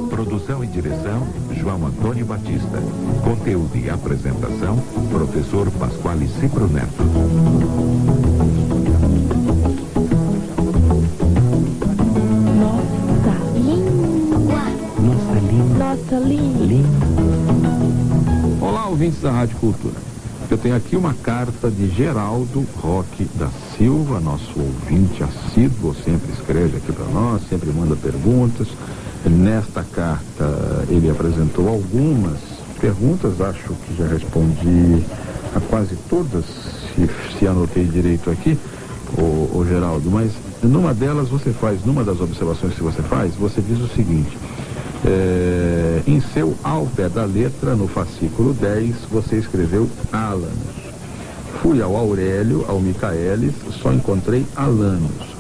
Produção e direção, João Antônio Batista. Conteúdo e apresentação, professor Pasquale Cipro Neto. Nossa língua. Olá, ouvintes da Rádio Cultura. Eu tenho aqui uma carta de Geraldo Roque da Silva, nosso ouvinte assíduo, sempre escreve aqui para nós, sempre manda perguntas. Nesta carta ele apresentou algumas perguntas, acho que já respondi a quase todas, se anotei direito aqui, o Geraldo, mas numa delas numa das observações que você faz, você diz o seguinte: em seu ao pé da letra, no fascículo 10, você escreveu Alanos. Fui ao Aurélio, ao Micaelis, só encontrei Alanos.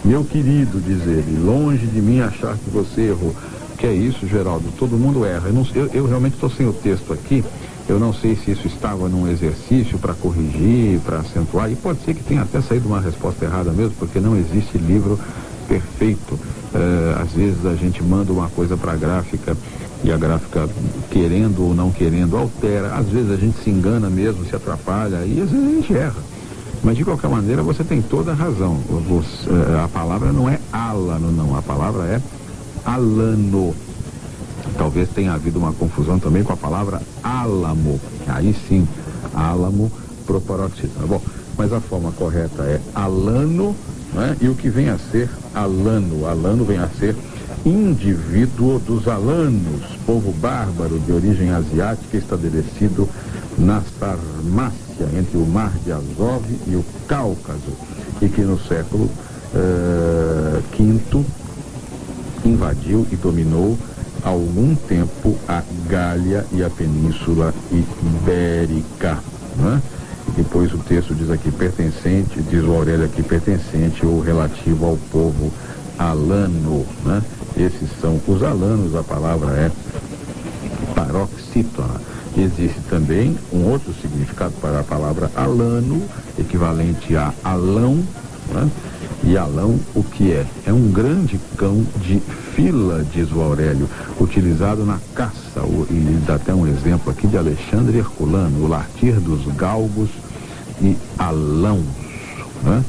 Meu querido, diz ele, longe de mim achar que você errou. Que é isso, Geraldo? Todo mundo erra. Eu realmente estou sem o texto aqui. Eu não sei se isso estava num exercício para corrigir, para acentuar. E pode ser que tenha até saído uma resposta errada mesmo, porque não existe livro perfeito. Às vezes a gente manda uma coisa para a gráfica e a gráfica, querendo ou não querendo, altera. Às vezes a gente se engana mesmo, se atrapalha e às vezes a gente erra. Mas de qualquer maneira você tem toda a razão. A palavra não é álano, não. A palavra é alano. Talvez tenha havido uma confusão também com a palavra álamo. Aí sim, álamo proparoxítona. Bom, mas a forma correta é alano, né? E o que vem a ser alano? Alano vem a ser indivíduo dos alanos, povo bárbaro de origem asiática estabelecido na Sarmácia, entre o Mar de Azov e o Cáucaso, e que no século V invadiu e dominou há algum tempo a Gália e a Península Ibérica, né? Depois o texto diz aqui pertencente, diz o Aurélio aqui, pertencente ou relativo ao povo alano, né? Esses são os alanos, a palavra é paroxítona. Existe também um outro significado para a palavra alano, equivalente a alão, né? E alão, o que é? É um grande cão de fila, diz o Aurélio, utilizado na caça. E dá até um exemplo aqui de Alexandre Herculano, o lartir dos galgos e alãos, né?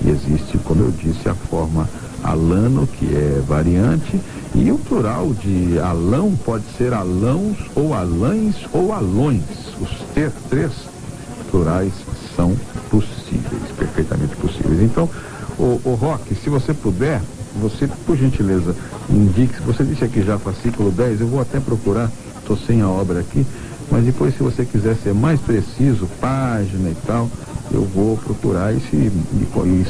E existe, como eu disse, a forma alano, que é variante, e o plural de alão pode ser alãos, ou alães, ou alões. Os três plurais são possíveis, perfeitamente possíveis. Então, o Roque, se você puder, você, por gentileza, indique, você disse aqui já fascículo 10, eu vou até procurar, estou sem a obra aqui, mas depois, se você quiser ser mais preciso, página e tal, eu vou procurar e se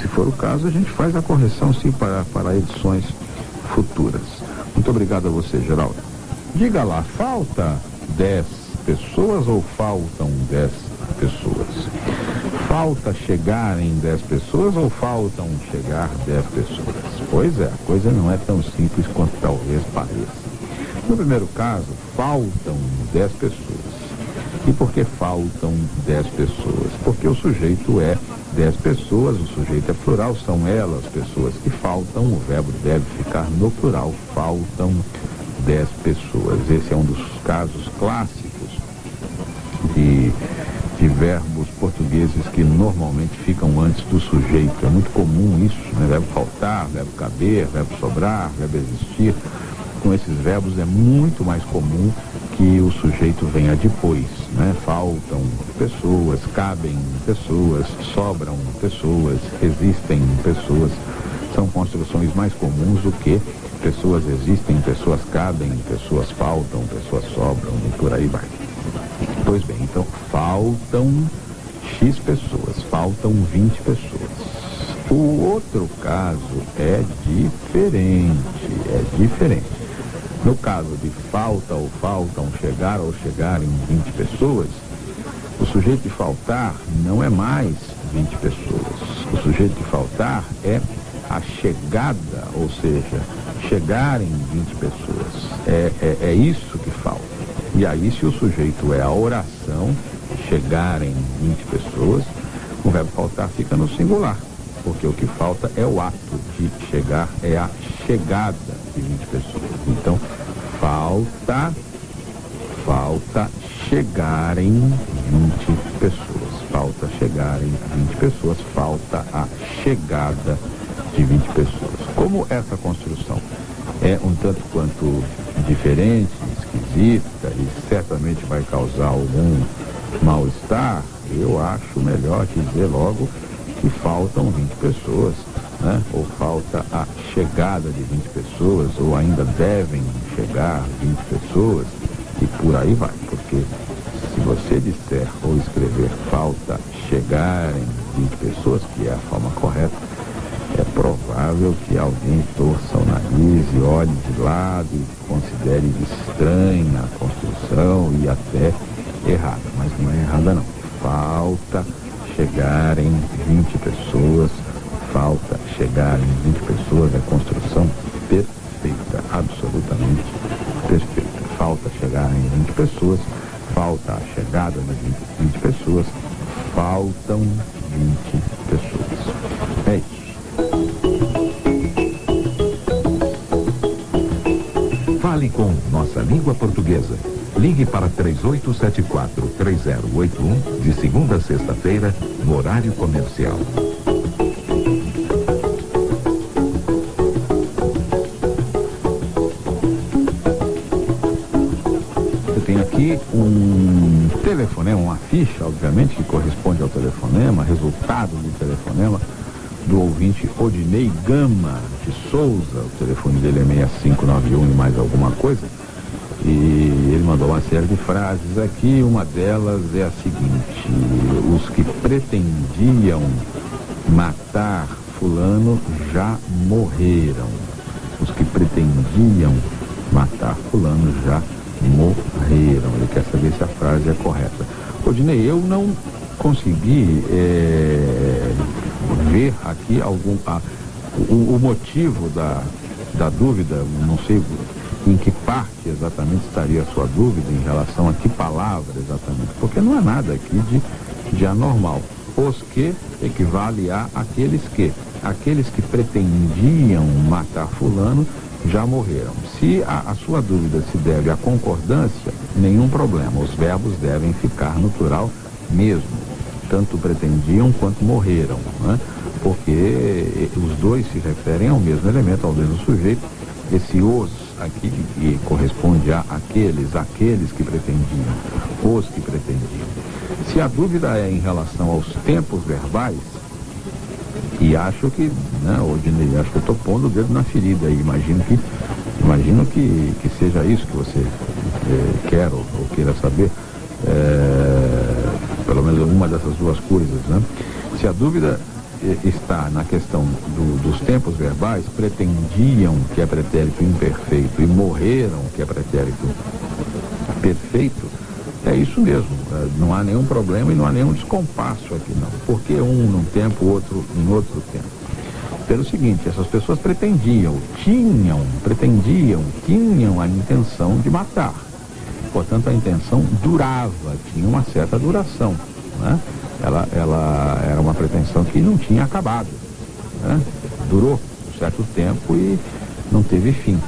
for o caso, a gente faz a correção sim para edições futuras. Muito obrigado a você, Geraldo. Diga lá, falta 10 pessoas ou faltam 10 pessoas? Falta chegar em 10 pessoas ou faltam chegar 10 pessoas? Pois é, a coisa não é tão simples quanto talvez pareça. No primeiro caso, faltam 10 pessoas. E por que faltam 10 pessoas? Porque o sujeito é 10 pessoas, o sujeito é plural, são elas pessoas que faltam, o verbo deve ficar no plural, faltam 10 pessoas. Esse é um dos casos clássicos de verbos portugueses que normalmente ficam antes do sujeito. É muito comum isso, né? Verbo faltar, verbo caber, verbo sobrar, verbo existir. Com esses verbos é muito mais comum que o sujeito venha depois, né? Faltam pessoas, cabem pessoas, sobram pessoas, existem pessoas. São construções mais comuns do que pessoas existem, pessoas cabem, pessoas faltam, pessoas sobram e por aí vai. Pois bem, então faltam X pessoas, faltam 20 pessoas. O outro caso é diferente. No caso de falta ou faltam, chegar ou chegarem 20 pessoas, o sujeito de faltar não é mais 20 pessoas. O sujeito de faltar é a chegada, ou seja, chegarem 20 pessoas. É isso que falta. E aí, se o sujeito é a oração, chegarem 20 pessoas, o verbo faltar fica no singular, porque o que falta é o ato de chegar, é a chegada de 20 pessoas. Então, falta chegarem 20 pessoas. Falta chegarem 20 pessoas, falta a chegada de 20 pessoas. Como essa construção é um tanto quanto diferente, esquisita e certamente vai causar algum mal-estar, eu acho melhor dizer logo que faltam 20 pessoas, né? Ou falta a chegada de 20 pessoas, ou ainda devem chegar 20 pessoas, e por aí vai, porque se você disser ou escrever falta chegarem 20 pessoas, que é a forma correta, é provável que alguém torça o nariz e olhe de lado e considere estranha a construção e até errada, mas não é errada não. Falta chegarem 20 pessoas, falta chegarem 20 pessoas, é construção perfeita, absolutamente perfeita. Falta chegarem 20 pessoas, falta a chegada de 20 pessoas, faltam 20 pessoas. É isso. Fale com Nossa Língua Portuguesa. Ligue para 3874-3081 de segunda a sexta-feira, no horário comercial. Eu tenho aqui um telefonema, uma ficha, obviamente, que corresponde ao telefonema, resultado do telefonema do ouvinte Odinei Gama de Souza. O telefone dele é 6591 e mais alguma coisa. E ele mandou uma série de frases aqui, uma delas é a seguinte: os que pretendiam matar fulano já morreram. Os que pretendiam matar fulano já morreram. Ele quer saber se a frase é correta. Odinei, eu não consegui ver aqui o motivo da dúvida, não sei em que parte exatamente estaria a sua dúvida em relação a que palavra exatamente, porque não há nada aqui de anormal. Os que equivale a aqueles que pretendiam matar fulano já morreram. Se a sua dúvida se deve à concordância, nenhum problema, os verbos devem ficar no plural mesmo, tanto pretendiam quanto morreram, né? Porque os dois se referem ao mesmo elemento, ao mesmo sujeito. Esse os aqui que corresponde a aqueles que pretendiam, os que pretendiam. Se a dúvida é em relação aos tempos verbais, e acho que, né, Odinei, acho que eu estou pondo o dedo na ferida aí, imagino que seja isso que você quer ou queira saber, pelo menos uma dessas duas coisas, né? Se a dúvida está na questão dos tempos verbais, pretendiam, que é pretérito imperfeito, e morreram, que é pretérito perfeito, é isso mesmo. Não há nenhum problema e não há nenhum descompasso aqui, não. Porque um num tempo, outro em outro tempo. Pelo seguinte, essas pessoas tinham a intenção de matar. Portanto, a intenção durava, tinha uma certa duração, né? Ela era uma pretensão que não tinha acabado, né? Durou um certo tempo e não teve fim.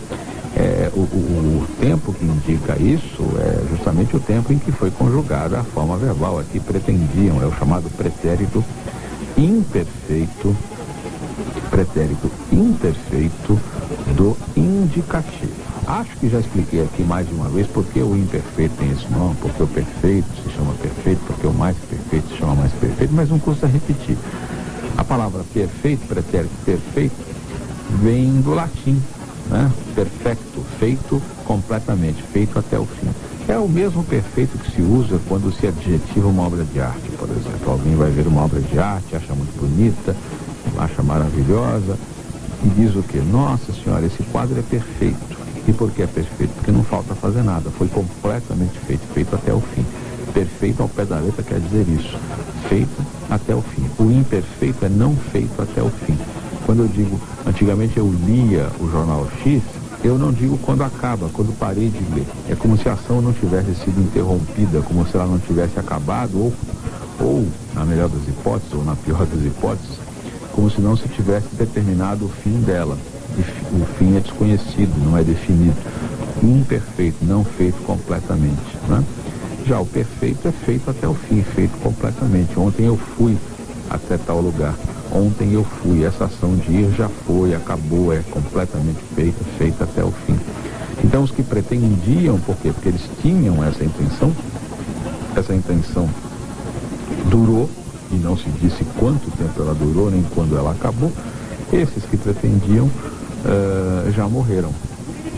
O tempo que indica isso é justamente o tempo em que foi conjugada a forma verbal. Aqui pretendiam, é o chamado pretérito imperfeito do indicativo. Acho que já expliquei aqui mais de uma vez porque o imperfeito tem esse nome, porque o perfeito se chama perfeito, porque o mais perfeito se chama mais perfeito, mas não custa repetir. A palavra perfeito, pretérito perfeito, vem do latim, né? Perfecto, feito completamente, feito até o fim. É o mesmo perfeito que se usa quando se adjetiva uma obra de arte, por exemplo. Alguém vai ver uma obra de arte, acha muito bonita, acha maravilhosa e diz o quê? Nossa Senhora, esse quadro é perfeito. E por que é perfeito? Porque não falta fazer nada, foi completamente feito até o fim. Perfeito ao pé da letra quer dizer isso, feito até o fim. O imperfeito é não feito até o fim. Quando eu digo, antigamente eu lia o jornal X, eu não digo quando acaba, quando parei de ler. É como se a ação não tivesse sido interrompida, como se ela não tivesse acabado, ou na melhor das hipóteses, ou na pior das hipóteses, como se não se tivesse determinado o fim dela. O fim é desconhecido, não é definido. imperfeito, não feito completamente, né? Já o perfeito é feito até o fim, feito completamente. Ontem eu fui até tal lugar, ontem eu fui, essa ação de ir já foi, acabou, é completamente feita, feita até o fim. Então os que pretendiam, por quê? Porque eles tinham essa intenção durou, e não se disse quanto tempo ela durou, nem quando ela acabou. Esses que pretendiam já morreram,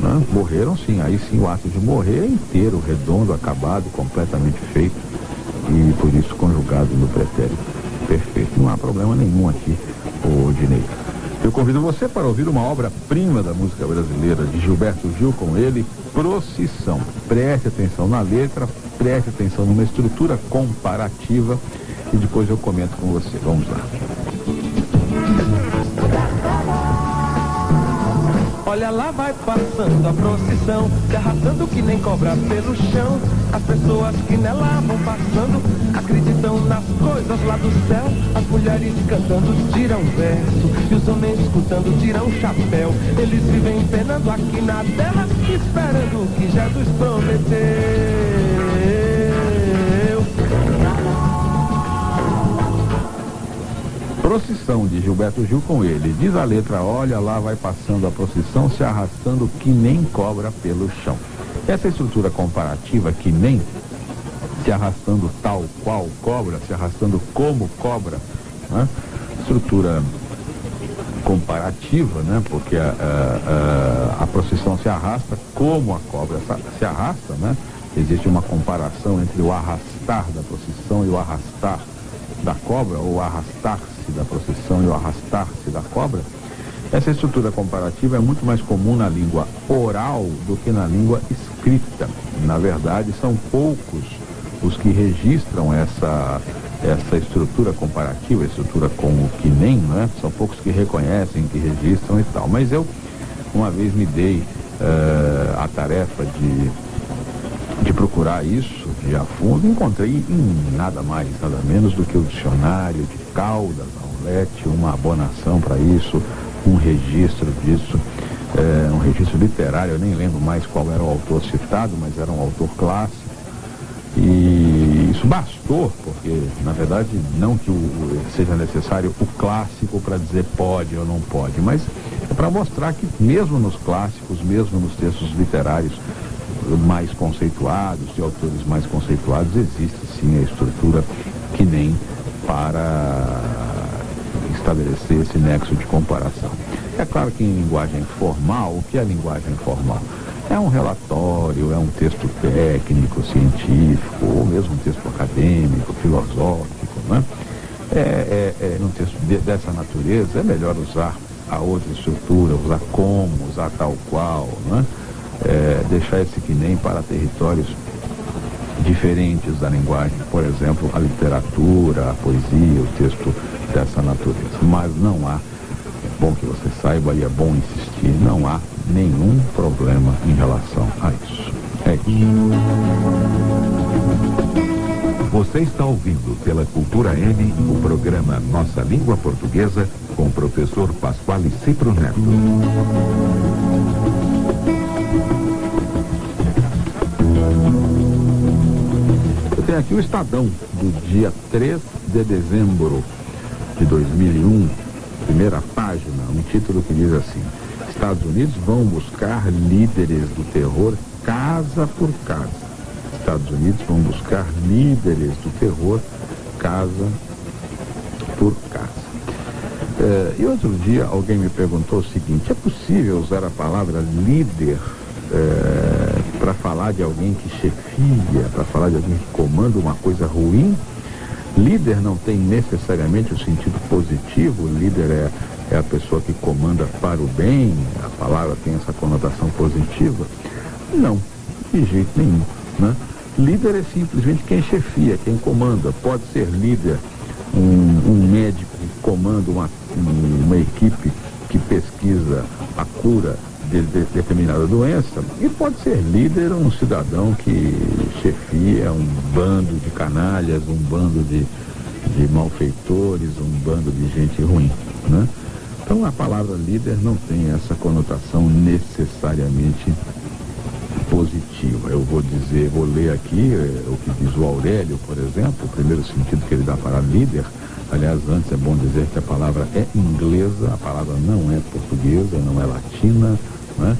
né? Morreram sim, aí sim o ato de morrer é inteiro, redondo, acabado, completamente feito, e por isso conjugado no pretérito perfeito. Não há problema nenhum aqui, ô Dinei. Eu convido você para ouvir uma obra-prima da música brasileira, de Gilberto Gil, com ele, Procissão. Preste atenção na letra, preste atenção numa estrutura comparativa e depois eu comento com você. Vamos lá. Olha lá vai passando a procissão, se arrastando que nem cobra pelo chão. As pessoas que nela vão passando acreditam nas coisas lá do céu. As mulheres cantando tiram verso e os homens escutando tiram chapéu. Eles vivem penando aqui na terra, esperando o que Jesus prometeu. Procissão, de Gilberto Gil, com ele. Diz a letra: olha lá vai passando a procissão, se arrastando que nem cobra pelo chão. Essa estrutura comparativa, que nem, se arrastando tal qual cobra, se arrastando como cobra, né? Estrutura comparativa, né? Porque a procissão se arrasta como a cobra se arrasta, né? Existe uma comparação entre o arrastar da procissão e o arrastar da cobra, ou arrastar-se da procissão e o arrastar-se da cobra. Essa estrutura comparativa é muito mais comum na língua oral do que na língua escrita. Na verdade, são poucos os que registram essa estrutura comparativa, estrutura com o que nem, né? São poucos que reconhecem, que registram e tal. Mas eu, uma vez, me dei a tarefa de procurar isso de a fundo, encontrei em nada mais, nada menos do que o dicionário de Caldas, Aulete, uma abonação para isso, um registro disso, um registro literário. Eu nem lembro mais qual era o autor citado, mas era um autor clássico, e isso bastou, porque na verdade não que seja necessário o clássico para dizer pode ou não pode, mas é para mostrar que mesmo nos clássicos, mesmo nos textos literários mais conceituados, de autores mais conceituados, existe sim a estrutura que nem para estabelecer esse nexo de comparação. É claro que em linguagem formal, o que é linguagem formal? É um relatório, é um texto técnico, científico, ou mesmo um texto acadêmico, filosófico, né? Num texto dessa natureza é melhor usar a outra estrutura, usar como, usar tal qual, né? Deixar esse que nem para territórios diferentes da linguagem, por exemplo, a literatura, a poesia, o texto dessa natureza. Mas não há, é bom que você saiba e é bom insistir, não há nenhum problema em relação a isso. É isso. Você está ouvindo pela Cultura M o programa Nossa Língua Portuguesa com o professor Pasquale Cipro Neto. Tem aqui o Estadão do dia 3 de dezembro de 2001, primeira página, um título que diz assim: Estados Unidos vão buscar líderes do terror casa por casa. Estados Unidos vão buscar líderes do terror casa por casa. E outro dia alguém me perguntou o seguinte: é possível usar a palavra líder para falar de alguém que chefia, para falar de alguém que comanda uma coisa ruim? Líder não tem necessariamente o sentido positivo. Líder é a pessoa que comanda para o bem, a palavra tem essa conotação positiva? Não, de jeito nenhum, né? Líder é simplesmente quem chefia, quem comanda. Pode ser líder um médico que comanda uma equipe que pesquisa a cura de determinada doença, e pode ser líder um cidadão que chefia um bando de canalhas, um bando de malfeitores, um bando de gente ruim, né? Então a palavra líder não tem essa conotação necessariamente positiva. Eu vou ler aqui o que diz o Aurélio, por exemplo, o primeiro sentido que ele dá para líder. Aliás, antes é bom dizer que a palavra é inglesa, a palavra não é portuguesa, não é latina, né?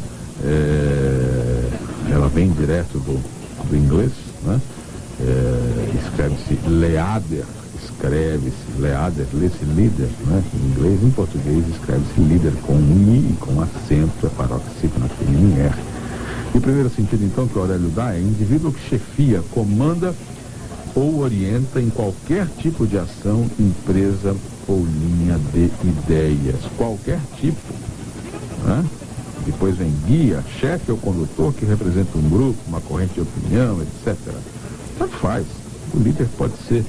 Ela vem direto do inglês, né? Escreve-se leader, lê-se líder, né? Em inglês, em português escreve-se líder com I e com acento, é paroxítono na feminina em R. E o primeiro sentido, então, que o Aurélio dá é indivíduo que chefia, comanda ou orienta em qualquer tipo de ação, empresa ou linha de ideias. Qualquer tipo, né? Depois vem guia, chefe ou condutor que representa um grupo, uma corrente de opinião, etc. Tanto faz. O líder pode ser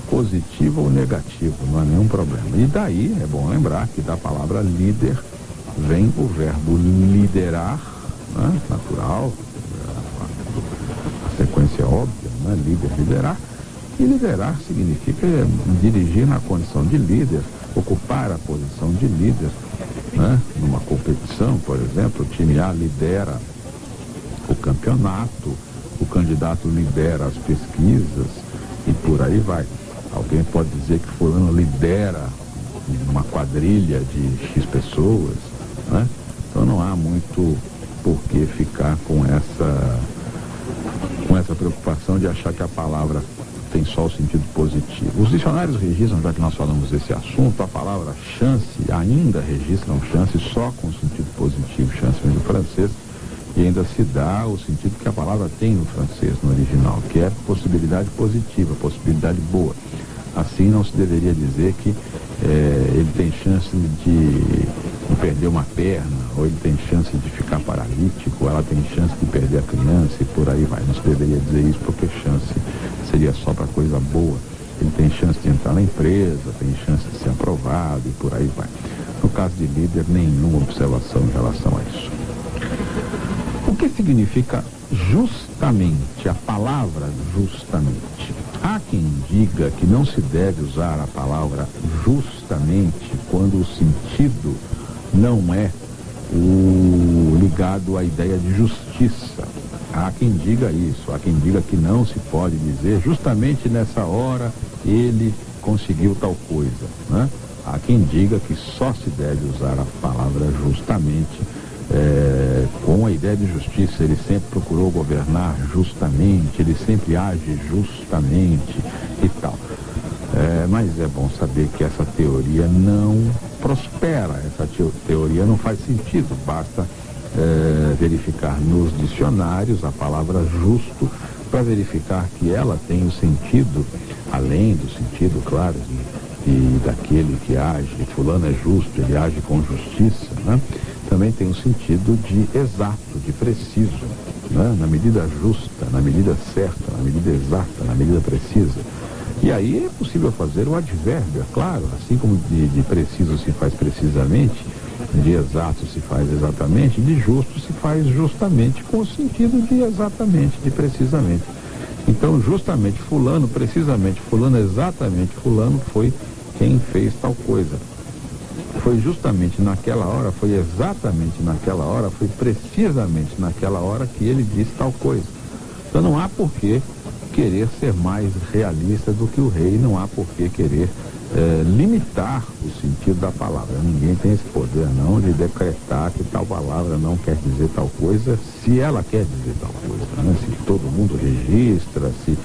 positivo ou negativo, não há nenhum problema. E daí, é bom lembrar que da palavra líder vem o verbo liderar, né? Natural, a sequência óbvia, né? Líder, liderar. E liderar significa dirigir na condição de líder, ocupar a posição de líder, né? Numa competição, por exemplo, o time A lidera o campeonato, o candidato lidera as pesquisas e por aí vai. Alguém pode dizer que fulano lidera uma quadrilha de X pessoas, né? Então não há muito por que ficar com essa preocupação de achar que a palavra tem só o sentido positivo. Os dicionários registram, já que nós falamos desse assunto, a palavra chance ainda registram chance só com o sentido positivo. Chance vem do francês e ainda se dá o sentido que a palavra tem no francês, no original, que é possibilidade positiva, possibilidade boa. Assim não se deveria dizer que ele tem chance de perder uma perna, ou ele tem chance de ficar paralítico, ela tem chance de perder a criança e por aí vai. Não se deveria dizer isso porque chance seria só para coisa boa. Ele tem chance de entrar na empresa, tem chance de ser aprovado e por aí vai. No caso de líder, nenhuma observação em relação a isso. O que significa justamente, a palavra justamente? Há quem diga que não se deve usar a palavra justamente quando o sentido não é o ligado à ideia de justiça. Há quem diga isso, há quem diga que não se pode dizer justamente nessa hora ele conseguiu tal coisa, né? Há quem diga que só se deve usar a palavra justamente com a ideia de justiça. Ele sempre procurou governar justamente, ele sempre age justamente e tal. Mas é bom saber que essa teoria não prospera, essa teoria não faz sentido. Basta verificar nos dicionários a palavra justo para verificar que ela tem o sentido, além do sentido, claro, de daquele que age, fulano é justo, ele age com justiça, né? Também tem o sentido de exato, de preciso, né? Na medida justa, na medida certa, na medida exata, na medida precisa. E aí é possível fazer o advérbio, é claro, assim como de preciso se faz precisamente, de exato se faz exatamente, de justo se faz justamente, com o sentido de exatamente, de precisamente. Então, justamente fulano, precisamente fulano, exatamente fulano foi quem fez tal coisa. Foi justamente naquela hora, foi exatamente naquela hora, foi precisamente naquela hora que ele disse tal coisa. Então não há por que querer ser mais realista do que o rei, não há por que querer limitar o sentido da palavra. Ninguém tem esse poder não de decretar que tal palavra não quer dizer tal coisa, se ela quer dizer tal coisa, né? Se todo mundo registra, se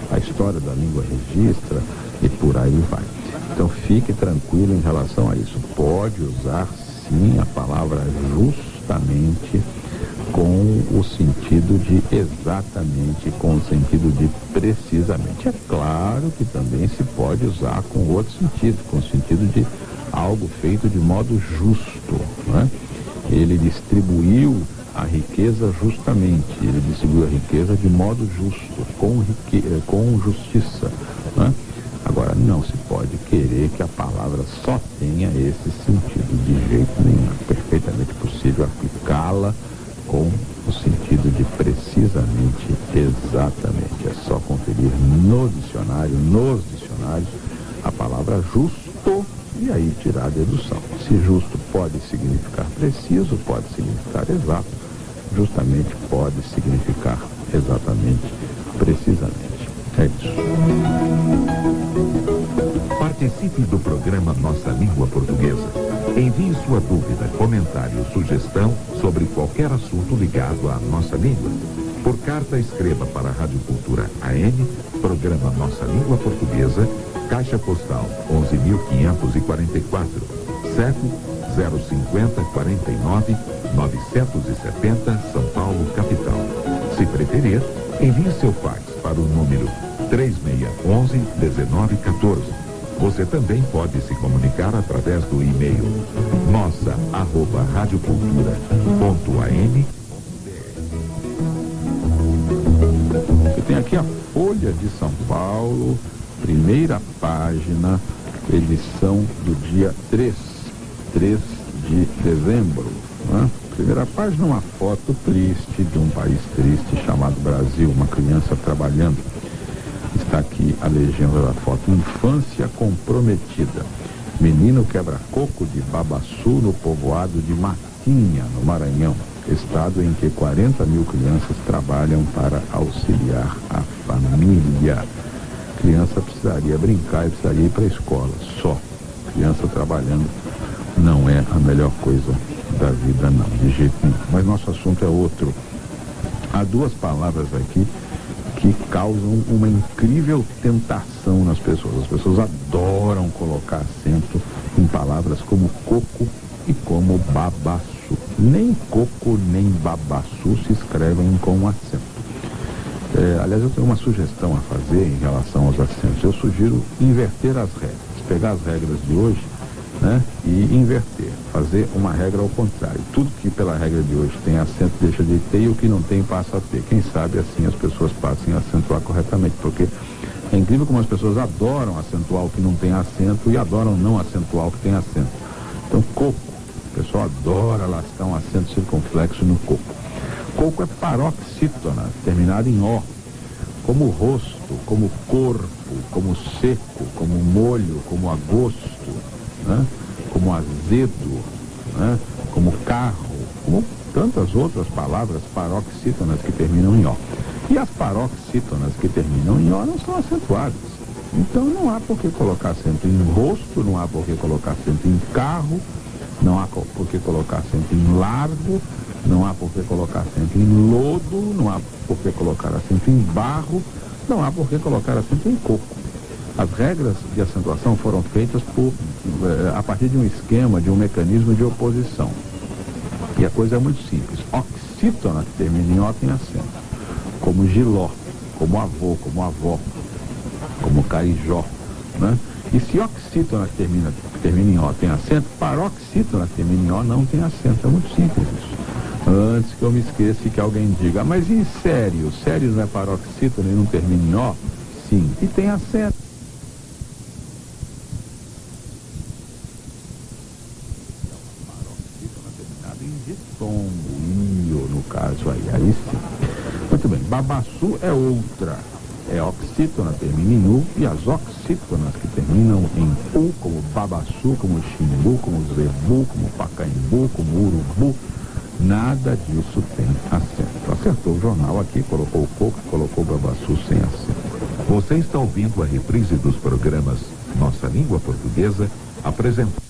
a história da língua registra e por aí vai. Então fique tranquilo em relação a isso. Pode usar sim a palavra justamente com o sentido de exatamente, com o sentido de precisamente. É claro que também se pode usar com outro sentido, com o sentido de algo feito de modo justo, né? Ele distribuiu a riqueza justamente, ele distribuiu a riqueza de modo justo, com justiça, né? Agora, não se pode querer que a palavra só tenha esse sentido, de jeito nenhum. É perfeitamente possível aplicá-la com o sentido de precisamente, exatamente. É só conferir no dicionário, nos dicionários, a palavra justo e aí tirar a dedução. Se justo pode significar preciso, pode significar exato, justamente pode significar exatamente, precisamente. É isso. Participe do programa Nossa Língua Portuguesa. Envie sua dúvida, comentário, sugestão sobre qualquer assunto ligado à nossa língua. Por carta, escreva para a Rádio Cultura AM, programa Nossa Língua Portuguesa, Caixa Postal 11.544, CEP 05049 970, São Paulo, capital. Se preferir, envie seu fax para o número 3611-1914. Você também pode se comunicar através do e-mail nossa@radiocultura.am. Você tem aqui a Folha de São Paulo, primeira página, edição do dia 3 de dezembro. Né? Primeira página, uma foto triste de um país triste chamado Brasil, uma criança trabalhando. Está aqui a legenda da foto: infância comprometida. Menino quebra coco de Babaçu no povoado de Matinha, no Maranhão, estado em que 40 mil crianças trabalham para auxiliar a família. Criança precisaria brincar e precisaria ir para a escola, só. Criança trabalhando não é a melhor coisa da vida, não, de jeito nenhum. Mas nosso assunto é outro. Há duas palavras aqui que causam uma incrível tentação nas pessoas. As pessoas adoram colocar acento em palavras como coco e como babaçu. Nem coco nem babaçu se escrevem com acento. Aliás, eu tenho uma sugestão a fazer em relação aos acentos. Eu sugiro inverter as regras. Pegar as regras de hoje, né, e inverter. Fazer uma regra ao contrário. Tudo que pela regra de hoje tem acento deixa de ter, e o que não tem passa a ter. Quem sabe assim as pessoas passem a acentuar corretamente, porque é incrível como as pessoas adoram acentuar o que não tem acento e adoram não acentuar o que tem acento. Então, coco. O pessoal adora lascar um acento circunflexo no coco. Coco é paroxítona, terminada em O, como rosto, como corpo, como seco, como molho, como agosto, né? Como azedo, né? Como carro, como tantas outras palavras paroxítonas que terminam em O. E as paroxítonas que terminam em O não são acentuadas. Então não há por que colocar acento em rosto, não há por que colocar acento em carro, não há por que colocar acento em largo, não há por que colocar acento em lodo, não há por que colocar acento em barro, não há por que colocar acento em coco. As regras de acentuação foram feitas a partir de um esquema, de um mecanismo de oposição. E a coisa é muito simples. Oxítona, que termina em O, tem acento. Como giló, como avô, como avó, como carijó, né? E se oxítona, que termina em O, tem acento, paroxítona, que termina em O, não tem acento. É muito simples isso. Antes que eu me esqueça e que alguém diga, mas em sério? Sério não é paroxítona e não termina em O? Sim, e tem acento. Paroxítona terminada em ditongo, io, no caso aí sim. Muito bem, babaçu é outra. É oxítona, termina em U, e as oxítonas que terminam em U, como babaçu, como ximbu, como zebu, como pacaembu, como urubu, nada disso tem acento. Acertou o jornal aqui, colocou o coco, colocou o babaçu sem acento. Você está ouvindo a reprise dos programas Nossa Língua Portuguesa, apresentado